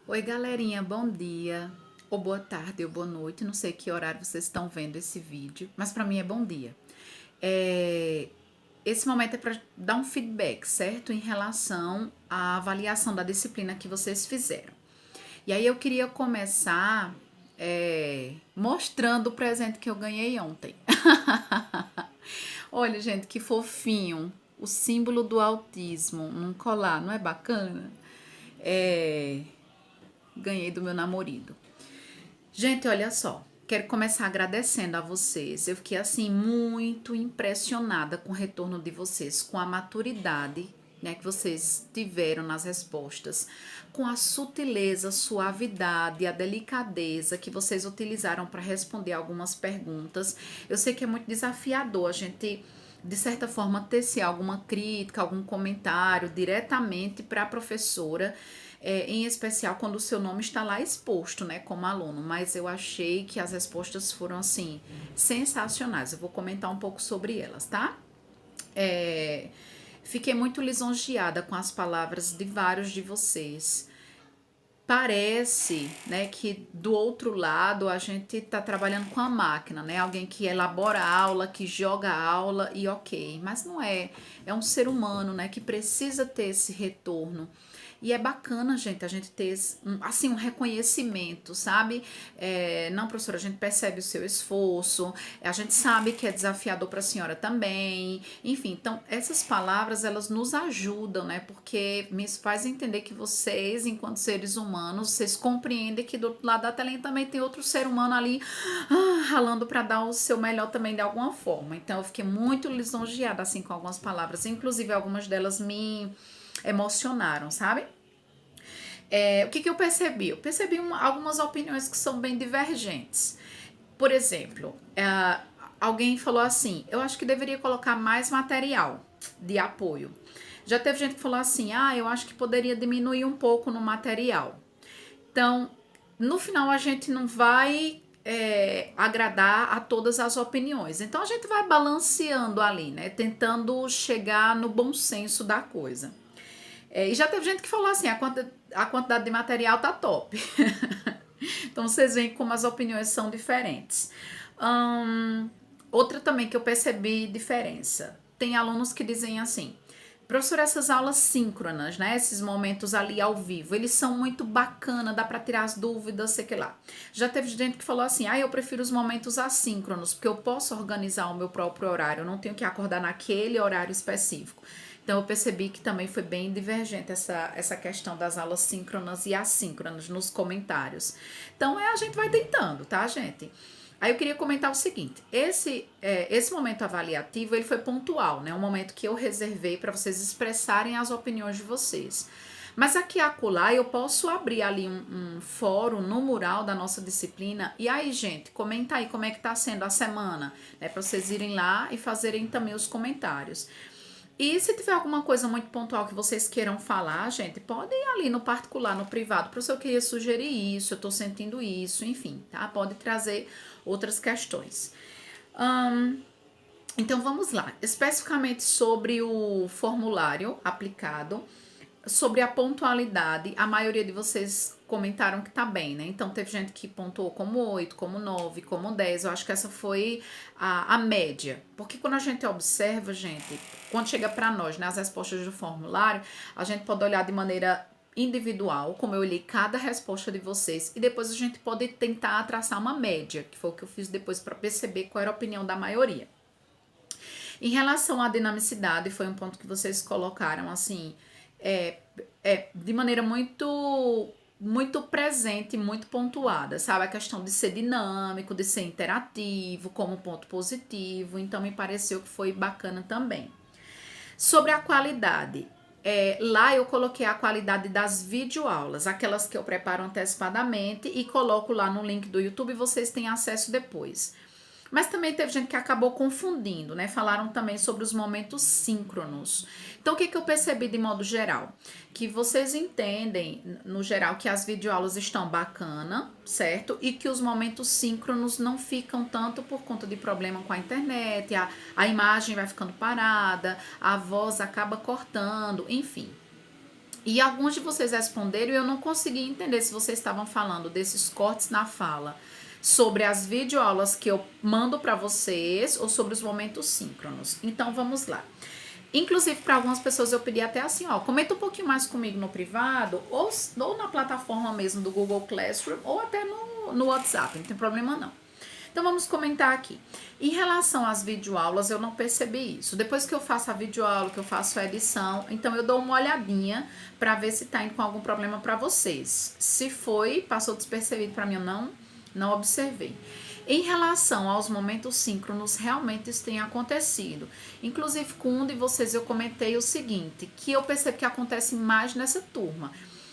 Oi, galerinha, bom dia, ou boa tarde, ou boa noite. Não sei que horário vocês estão vendo esse vídeo, mas para mim é bom dia. Esse momento é para dar um feedback, certo? Em relação à avaliação da disciplina que vocês fizeram. E aí eu queria começar mostrando o presente que eu ganhei ontem. Olha, gente, que fofinho. O símbolo do autismo num colar, não é bacana? É, Ganhei do meu namorado. Gente, olha só. Quero começar agradecendo a vocês. Eu fiquei assim muito impressionada com o retorno de vocês, com a maturidade, né, que vocês tiveram nas respostas, com a sutileza, suavidade, a delicadeza que vocês utilizaram para responder algumas perguntas. Eu sei que é muito desafiador a gente de certa forma, tecer alguma crítica, algum comentário diretamente para a professora, em especial quando o seu nome está lá exposto, né, como aluno. Mas eu achei que as respostas foram, assim, sensacionais. Eu vou comentar um pouco sobre elas, tá? É, Fiquei muito lisonjeada com as palavras de vários de vocês. Parece, né, que do outro lado a gente está trabalhando com a máquina, né? Alguém que elabora a aula, que joga a aula e ok, mas não é. É um ser humano, né, que precisa ter esse retorno. E é bacana, gente, a gente ter assim, um reconhecimento, sabe? Não, professora, a gente percebe o seu esforço, a gente sabe que é desafiador para a senhora também. Enfim, então, essas palavras, elas nos ajudam, né? Porque me faz entender que vocês, enquanto seres humanos, vocês compreendem que do outro lado da telinha também tem outro ser humano ali ralando para dar o seu melhor também de alguma forma. Então, eu fiquei muito lisonjeada, assim, com algumas palavras. Inclusive, algumas delas me emocionaram, sabe? O que eu percebi? Eu percebi algumas opiniões que são bem divergentes. Por exemplo, alguém falou assim: eu acho que deveria colocar mais material de apoio. Já teve gente que falou assim: eu acho que poderia diminuir um pouco no material. Então, no final, a gente não vai agradar a todas as opiniões. Então, a gente vai balanceando ali, né? Tentando chegar no bom senso da coisa. E já teve gente que falou assim: a quantidade de material tá top. Então vocês veem como as opiniões são diferentes. Hum, Outra também que eu percebi diferença. Tem alunos que dizem assim: professor, essas aulas síncronas, né? Esses momentos ali ao vivo, eles são muito bacana, dá para tirar as dúvidas, sei que lá. Já teve gente que falou assim: eu prefiro os momentos assíncronos, porque eu posso organizar o meu próprio horário, eu não tenho que acordar naquele horário específico. Então eu percebi que também foi bem divergente essa questão das aulas síncronas e assíncronas nos comentários. Então a gente vai tentando, tá, gente? Aí eu queria comentar o seguinte: esse momento avaliativo ele foi pontual, né? Um momento que eu reservei para vocês expressarem as opiniões de vocês. Mas aqui e acolá eu posso abrir ali um fórum no mural da nossa disciplina. E aí, gente, comenta aí como é que tá sendo a semana, né? Para vocês irem lá e fazerem também os comentários. E se tiver alguma coisa muito pontual que vocês queiram falar, gente, pode ir ali no particular, no privado. Professor, eu queria sugerir isso, eu tô sentindo isso, enfim, tá? Pode trazer outras questões. Então vamos lá. Especificamente sobre o formulário aplicado, sobre a pontualidade, a maioria de vocês comentaram que tá bem, né? Então teve gente que pontuou como 8, como 9, como 10. Eu acho que essa foi a média. Porque quando a gente observa, gente, quando chega para nós, né, as respostas do formulário, a gente pode olhar de maneira individual, como eu olhei cada resposta de vocês, e depois a gente pode tentar traçar uma média, que foi o que eu fiz depois para perceber qual era a opinião da maioria. Em relação à dinamicidade, foi um ponto que vocês colocaram assim, de maneira muito presente, muito pontuada, sabe? A questão de ser dinâmico, de ser interativo, como ponto positivo. Então, me pareceu que foi bacana também. Sobre a qualidade, lá eu coloquei a qualidade das videoaulas, aquelas que eu preparo antecipadamente e coloco lá no link do YouTube e vocês têm acesso depois. Mas também teve gente que acabou confundindo, né? Falaram também sobre os momentos síncronos. Então, o que eu percebi de modo geral? Que vocês entendem, no geral, que as videoaulas estão bacana, certo? E que os momentos síncronos não ficam tanto por conta de problema com a internet, a imagem vai ficando parada, a voz acaba cortando, enfim. E alguns de vocês responderam e eu não consegui entender se vocês estavam falando desses cortes na fala sobre as videoaulas que eu mando para vocês ou sobre os momentos síncronos. Então vamos lá. Inclusive, para algumas pessoas eu pedi até assim, ó, comenta um pouquinho mais comigo no privado ou na plataforma mesmo do Google Classroom ou até no WhatsApp, não tem problema não. Então vamos comentar aqui. Em relação às videoaulas, eu não percebi isso. Depois que eu faço a videoaula, que eu faço a edição, então eu dou uma olhadinha para ver se tá indo com algum problema para vocês. Se foi, passou despercebido para mim, eu não observei. Em relação aos momentos síncronos, realmente isso tem acontecido. Inclusive, com um de vocês eu comentei o seguinte, que eu percebo que acontece mais nessa turma.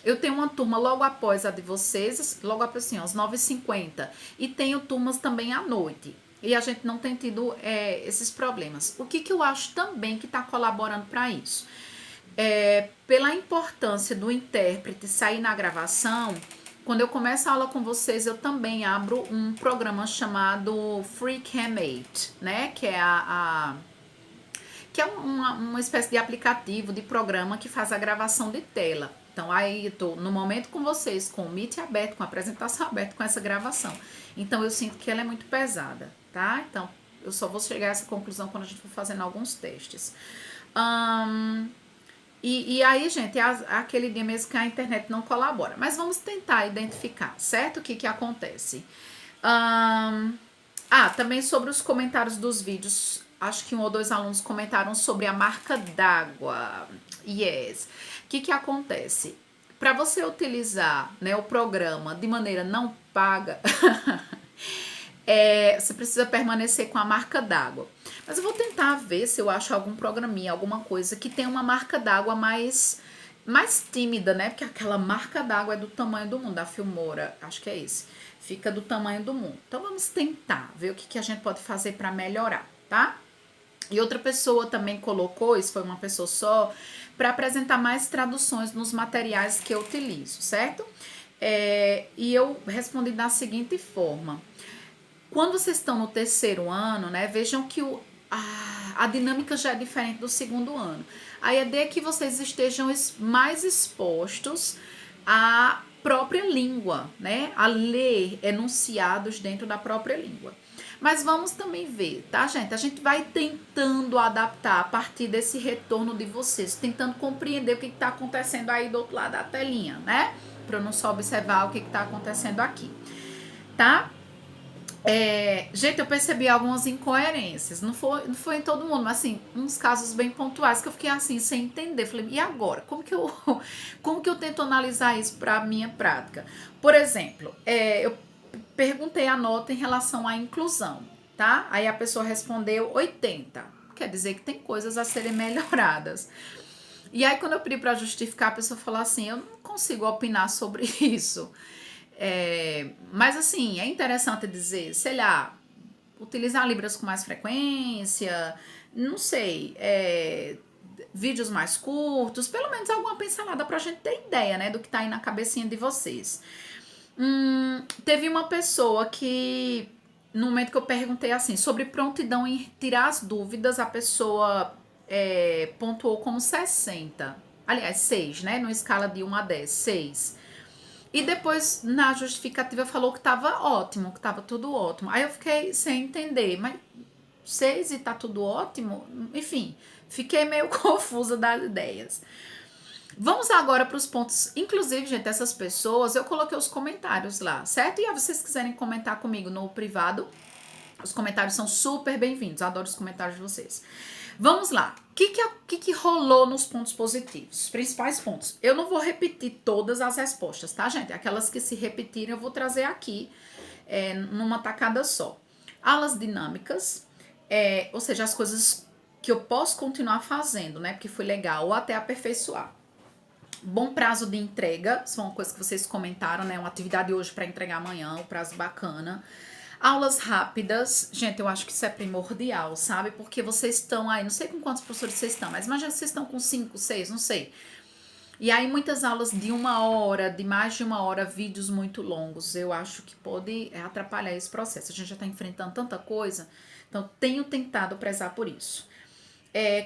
Eu tenho uma turma logo após a de vocês, logo após assim, às 9h50. E tenho turmas também à noite. E a gente não tem tido esses problemas. O que eu acho também que está colaborando para isso? Pela importância do intérprete sair na gravação, quando eu começo a aula com vocês, eu também abro um programa chamado FreeCam8, né? Que é uma espécie de aplicativo, de programa que faz a gravação de tela. Então, aí eu tô no momento com vocês, com o Meet aberto, com a apresentação aberta, com essa gravação. Então, eu sinto que ela é muito pesada, tá? Então, eu só vou chegar a essa conclusão quando a gente for fazendo alguns testes. E aí, gente, é aquele dia mesmo que a internet não colabora. Mas vamos tentar identificar, certo? O que acontece. Também sobre os comentários dos vídeos. Acho que um ou dois alunos comentaram sobre a marca d'água. Yes. O que acontece? Para você utilizar, né, o programa de maneira não paga, você precisa permanecer com a marca d'água. Mas eu vou tentar ver se eu acho algum programinha, alguma coisa que tenha uma marca d'água mais tímida, né? Porque aquela marca d'água é do tamanho do mundo, da Filmora, acho que é esse. Fica do tamanho do mundo. Então vamos tentar ver o que a gente pode fazer para melhorar, tá? E outra pessoa também colocou, isso foi uma pessoa só, para apresentar mais traduções nos materiais que eu utilizo, certo? E eu respondi da seguinte forma. Quando vocês estão no terceiro ano, né, vejam que a dinâmica já é diferente do segundo ano. A ideia é que vocês estejam mais expostos à própria língua, né, a ler enunciados dentro da própria língua. Mas vamos também ver, tá, gente? A gente vai tentando adaptar a partir desse retorno de vocês, tentando compreender o que está acontecendo aí do outro lado da telinha, né? Para eu não só observar o que está acontecendo aqui, tá? Gente, eu percebi algumas incoerências. Não foi em todo mundo, mas assim, uns casos bem pontuais que eu fiquei assim, sem entender. Falei, e agora? Como que eu tento analisar isso para a minha prática? Por exemplo, eu perguntei a nota em relação à inclusão, tá? Aí a pessoa respondeu 80. Quer dizer que tem coisas a serem melhoradas. E aí, quando eu pedi para justificar, a pessoa falou assim: eu não consigo opinar sobre isso. Mas assim, é interessante dizer, sei lá, utilizar libras com mais frequência, não sei, vídeos mais curtos, pelo menos alguma pincelada pra gente ter ideia, né, do que tá aí na cabecinha de vocês. Teve uma pessoa que, no momento que eu perguntei assim, sobre prontidão em tirar as dúvidas, a pessoa pontuou como 60. Aliás, 6, né, numa escala de 1 a 10, 6. E depois, na justificativa, falou que tava ótimo, que tava tudo ótimo. Aí eu fiquei sem entender, mas 6 e tá tudo ótimo? Enfim, fiquei meio confusa das ideias. Vamos agora para os pontos. Inclusive, gente, essas pessoas, eu coloquei os comentários lá, certo? E aí, vocês quiserem comentar comigo no privado, os comentários são super bem-vindos. Adoro os comentários de vocês. Vamos lá. O que rolou nos pontos positivos? Os principais pontos. Eu não vou repetir todas as respostas, tá, gente? Aquelas que se repetirem eu vou trazer aqui numa tacada só. Aulas dinâmicas, ou seja, as coisas que eu posso continuar fazendo, né? Porque foi legal, ou até aperfeiçoar. Bom prazo de entrega, isso é uma coisa que vocês comentaram, né? Uma atividade hoje para entregar amanhã, um prazo bacana. Aulas rápidas, gente, eu acho que isso é primordial, sabe? Porque vocês estão aí, não sei com quantos professores vocês estão, mas imagina que vocês estão com 5, 6, não sei. E aí muitas aulas de 1 hora, de mais de 1 hora, vídeos muito longos, eu acho que pode atrapalhar esse processo. A gente já está enfrentando tanta coisa, então tenho tentado prezar por isso.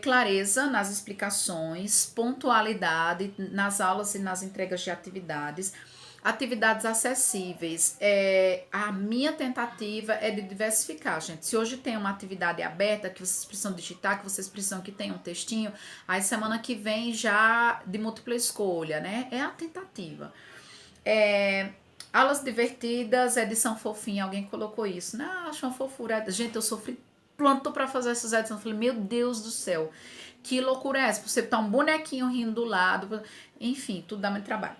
clareza nas explicações, pontualidade nas aulas e nas entregas de atividades, atividades acessíveis. A minha tentativa é de diversificar, gente. Se hoje tem uma atividade aberta que vocês precisam digitar, que vocês precisam que tenha um textinho, aí semana que vem já de múltipla escolha, né? É a tentativa. Aulas divertidas, edição fofinha, alguém colocou isso. Não, acho uma fofura. Gente, eu sofri plantou para fazer essas edições. Eu falei, meu Deus do céu, que loucura é essa? Você botar um bonequinho rindo do lado, enfim, tudo dá muito trabalho.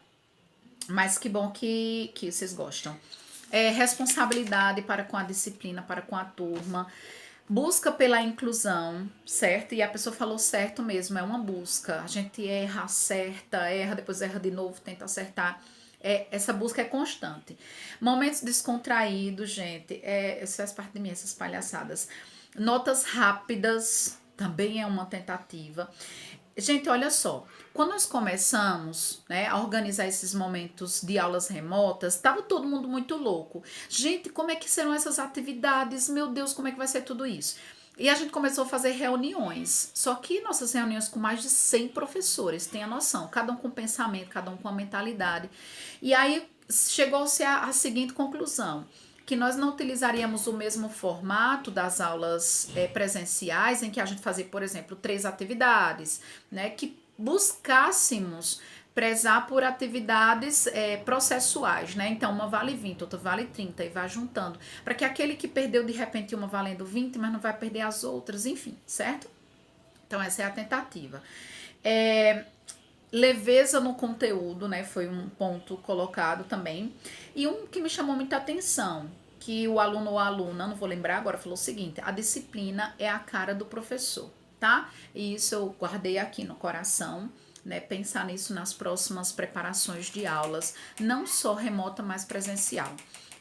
Mas que bom que vocês gostam. Responsabilidade para com a disciplina, para com a turma. Busca pela inclusão, certo? E a pessoa falou certo mesmo, é uma busca. A gente erra, acerta, erra, depois erra de novo, tenta acertar. Essa busca é constante. Momentos descontraídos, gente, isso faz parte de mim, essas palhaçadas. Notas rápidas também é uma tentativa. Gente, olha só, quando nós começamos, né, a organizar esses momentos de aulas remotas, estava todo mundo muito louco. Gente, como é que serão essas atividades? Meu Deus, como é que vai ser tudo isso? E a gente começou a fazer reuniões, só que nossas reuniões com mais de 100 professores, tenha noção, cada um com pensamento, cada um com a mentalidade. E aí chegou-se a seguinte conclusão, que nós não utilizaríamos o mesmo formato das aulas presenciais, em que a gente fazia, por exemplo, 3 atividades, né, que buscássemos prezar por atividades processuais, né? Então, uma vale 20, outra vale 30 e vai juntando, para que aquele que perdeu de repente uma valendo 20, mas não vai perder as outras, enfim, certo? Então, essa é a tentativa. Leveza no conteúdo, né? Foi um ponto colocado também. E um que me chamou muita atenção, que o aluno ou a aluna, não vou lembrar agora, falou o seguinte: a disciplina é a cara do professor, tá? E isso eu guardei aqui no coração, né? Pensar nisso nas próximas preparações de aulas, não só remota, mas presencial.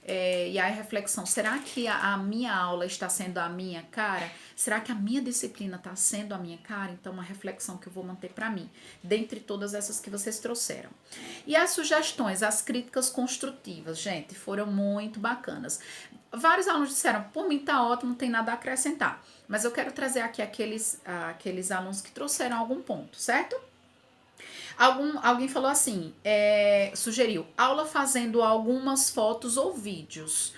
E aí a reflexão, será que a minha aula está sendo a minha cara? Será que a minha disciplina está sendo a minha cara? Então, uma reflexão que eu vou manter para mim, dentre todas essas que vocês trouxeram. E as sugestões, as críticas construtivas, gente, foram muito bacanas. Vários alunos disseram, por mim tá ótimo, não tem nada a acrescentar. Mas eu quero trazer aqui aqueles alunos que trouxeram algum ponto, certo? Alguém falou assim, sugeriu aula fazendo algumas fotos ou vídeos.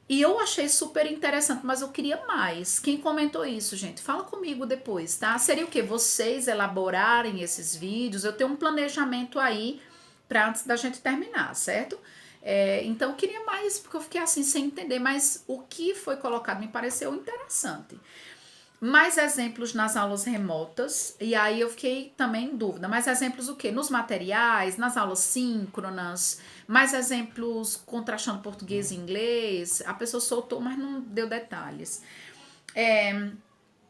E eu achei super interessante, mas eu queria mais. Quem comentou isso, gente? Fala comigo depois, tá? Seria o quê? Vocês elaborarem esses vídeos? Eu tenho um planejamento aí para antes da gente terminar, certo? Então eu queria mais, porque eu fiquei assim sem entender, mas o que foi colocado me pareceu interessante. Mais exemplos nas aulas remotas, e aí eu fiquei também em dúvida. Mais exemplos o quê? Nos materiais, nas aulas síncronas, mais exemplos contrastando português e inglês. A pessoa soltou, mas não deu detalhes.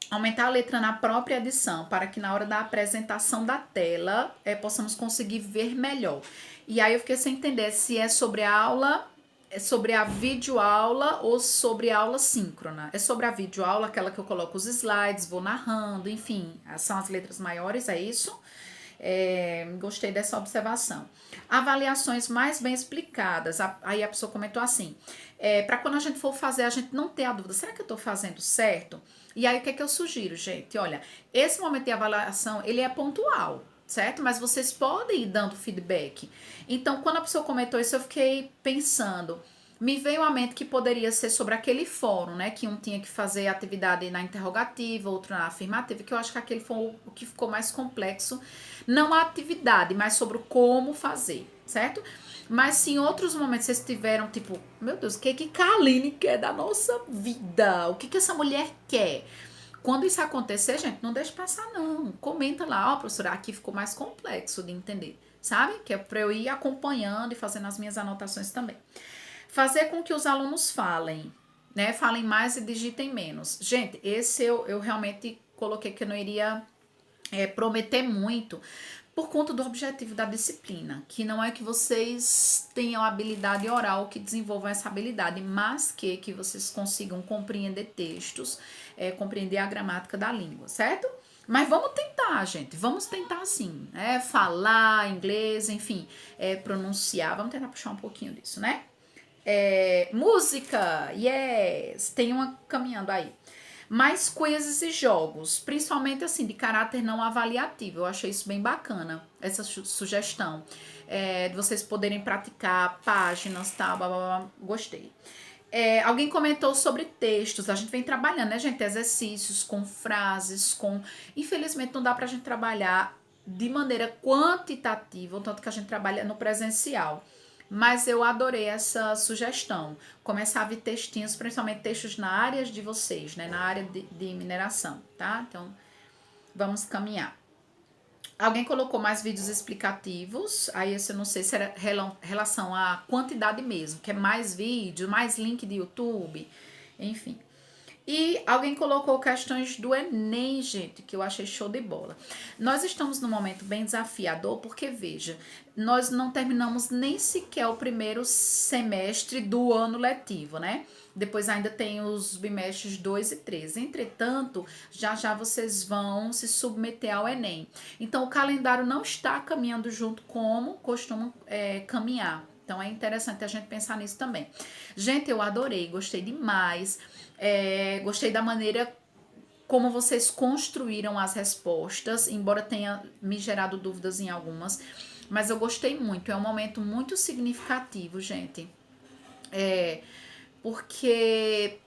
Aumentar a letra na própria edição, para que na hora da apresentação da tela possamos conseguir ver melhor. E aí eu fiquei sem entender se é sobre a aula, é sobre a videoaula ou sobre a aula síncrona. É sobre a videoaula, aquela que eu coloco os slides, vou narrando, enfim, são as letras maiores, é isso? Gostei dessa observação. Avaliações mais bem explicadas. Aí a pessoa comentou assim, para quando a gente for fazer, a gente não ter a dúvida, será que eu estou fazendo certo? E aí o que é que eu sugiro, gente? Olha, esse momento de avaliação, ele é pontual, certo? Mas vocês podem ir dando feedback. Então, quando a pessoa comentou isso, eu fiquei pensando, me veio à mente que poderia ser sobre aquele fórum, né? Que um tinha que fazer atividade na interrogativa, outro na afirmativa, que eu acho que aquele foi o que ficou mais complexo. Não a atividade, mas sobre o como fazer, certo? Mas se em outros momentos vocês tiveram, tipo, meu Deus, o que Kaline quer da nossa vida? O que essa mulher quer? Quando isso acontecer, gente, não deixe passar, não. Comenta lá, ó, professora, aqui ficou mais complexo de entender, sabe? Que é para eu ir acompanhando e fazendo as minhas anotações também. Fazer com que os alunos falem, né? Falem mais e digitem menos. Gente, esse eu realmente coloquei que eu não iria prometer muito, por conta do objetivo da disciplina, que não é que vocês tenham habilidade oral que desenvolvam essa habilidade, mas que vocês consigam compreender textos, compreender a gramática da língua, certo? Mas vamos tentar, gente, vamos tentar sim, falar inglês, enfim, pronunciar, vamos tentar puxar um pouquinho disso, né? Música, yes, tem uma caminhando aí. Mais quizzes e jogos, principalmente assim, de caráter não avaliativo. Eu achei isso bem bacana, essa sugestão. De vocês poderem praticar páginas, tá? Blá, blá, blá. Gostei. Alguém comentou sobre textos. A gente vem trabalhando, né, gente? Exercícios com frases, com. Infelizmente, não dá pra gente trabalhar de maneira quantitativa, o tanto que a gente trabalha no presencial. Mas eu adorei essa sugestão. Começar a ver textinhos, principalmente textos na área de vocês, né? Na área de mineração, tá? Então, vamos caminhar. Alguém colocou mais vídeos explicativos, aí esse eu não sei se era relação à quantidade mesmo, que é mais vídeo, mais link de YouTube, enfim. E alguém colocou questões do Enem, gente, que eu achei show de bola. Nós estamos num momento bem desafiador, porque, veja, nós não terminamos nem sequer o primeiro semestre do ano letivo, né? Depois ainda tem os bimestres 2 e 3. Entretanto, já já vocês vão se submeter ao Enem. Então, o calendário não está caminhando junto como costumam caminhar. Então, é interessante a gente pensar nisso também. Gente, eu adorei, gostei demais. Gostei da maneira como vocês construíram as respostas, embora tenha me gerado dúvidas em algumas, mas eu gostei muito. É um momento muito significativo, gente. Porque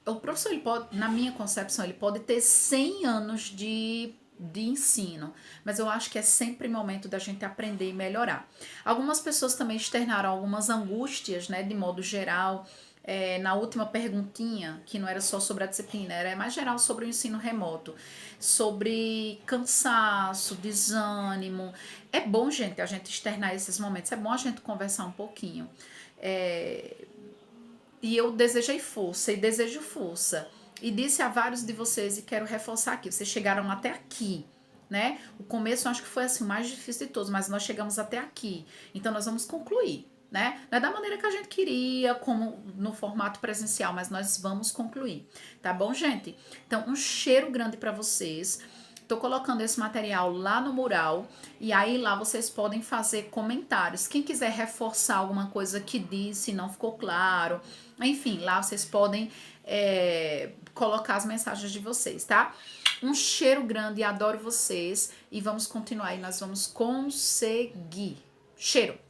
o professor, ele pode, na minha concepção, ele pode ter 100 anos de ensino, mas eu acho que é sempre momento da gente aprender e melhorar. Algumas pessoas também externaram algumas angústias, né, de modo geral, na última perguntinha, que não era só sobre a disciplina, era mais geral sobre o ensino remoto, sobre cansaço, desânimo. É bom, gente, a gente externar esses momentos, é bom a gente conversar um pouquinho. E eu desejei força e desejo força. E disse a vários de vocês, e quero reforçar aqui, vocês chegaram até aqui, né? O começo eu acho que foi assim, o mais difícil de todos, mas nós chegamos até aqui. Então nós vamos concluir, né? Não é da maneira que a gente queria, como no formato presencial, mas nós vamos concluir, tá bom, gente? Então, um cheiro grande para vocês. Tô colocando esse material lá no mural e aí lá vocês podem fazer comentários. Quem quiser reforçar alguma coisa que disse, não ficou claro, enfim, lá vocês podem colocar as mensagens de vocês, tá? Um cheiro grande, adoro vocês e vamos continuar e nós vamos conseguir. Cheiro!